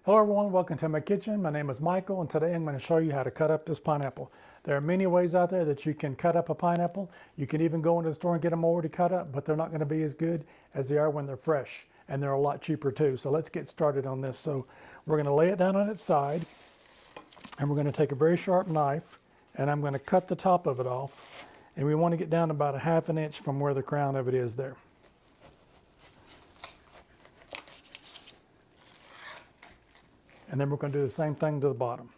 Hello everyone, welcome to my kitchen. My name is Michael and today I'm going to show you how to cut up this pineapple. There are many ways out there that you can cut up a pineapple. You can even go into the store and get them already cut up, but they're not going to be as good as they are when they're fresh, and they're a lot cheaper too. So let's get started on this. So we're going to lay it down on its side and we're going to take a very sharp knife and I'm going to cut the top of it off, and we want to get down about 1/2 inch from where the crown of it is there. And then we're going to do the same thing to the bottom.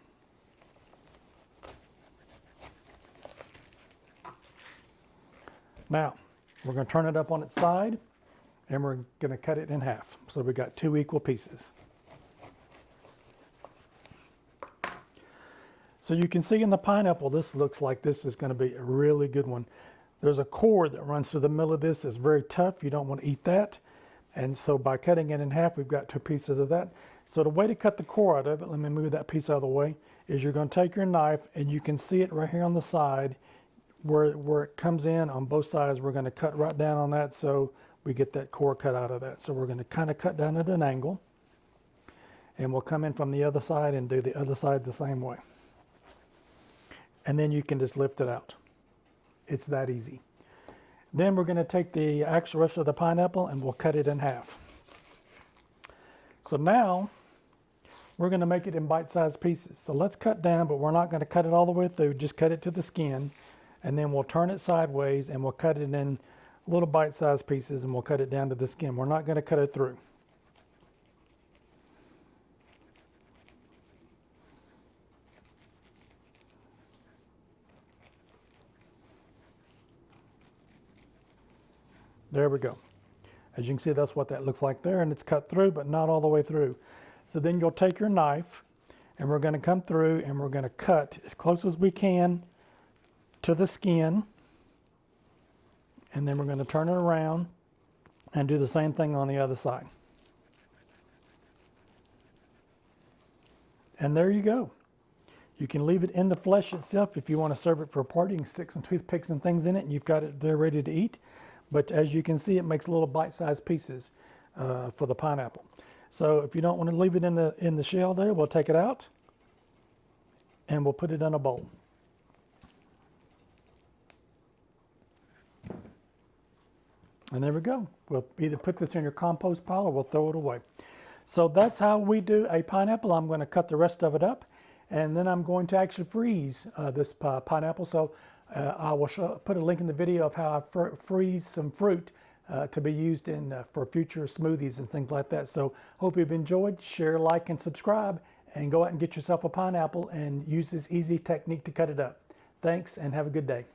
Now, we're going to turn it up on its side and we're going to cut it in half. So we've got 2 equal pieces. So you can see in the pineapple, this looks like this is going to be a really good one. There's a core that runs through the middle of this. It's very tough. You don't want to eat that. And so by cutting it in half, we've got 2 pieces of that. So the way to cut the core out of it, let me move that piece out of the way, is you're going to take your knife and you can see it right here on the side where it comes in on both sides. We're going to cut right down on that so we get that core cut out of that. So we're going to kind of cut down at an angle, and we'll come in from the other side and do the other side the same way. And then you can just lift it out. It's that easy. Then we're going to take the actual rest of the pineapple and we'll cut it in half. So now we're going to make it in bite-sized pieces. So let's cut down, but we're not going to cut it all the way through. Just cut it to the skin, and then we'll turn it sideways and we'll cut it in little bite-sized pieces and we'll cut it down to the skin. We're not going to cut it through. There we go. As you can see, that's what that looks like there, and it's cut through, but not all the way through. So then you'll take your knife, and we're going to come through, and we're going to cut as close as we can to the skin, and then we're going to turn it around and do the same thing on the other side. And there you go. You can leave it in the flesh itself if you want to serve it for a party. You can stick some toothpicks and things in it, and you've got it there ready to eat. But as you can see, it makes little bite-sized pieces for the pineapple. So if you don't want to leave it in the shell there, we'll take it out and we'll put it in a bowl. And there we go. We'll either put this in your compost pile or we'll throw it away. So that's how we do a pineapple. I'm going to cut the rest of it up, and then I'm going to actually freeze this pineapple. So I will put a link in the video of how I freeze some fruit to be used for future smoothies and things like that. So hope you've enjoyed. Share, like, and subscribe, and go out and get yourself a pineapple and use this easy technique to cut it up. Thanks, and have a good day.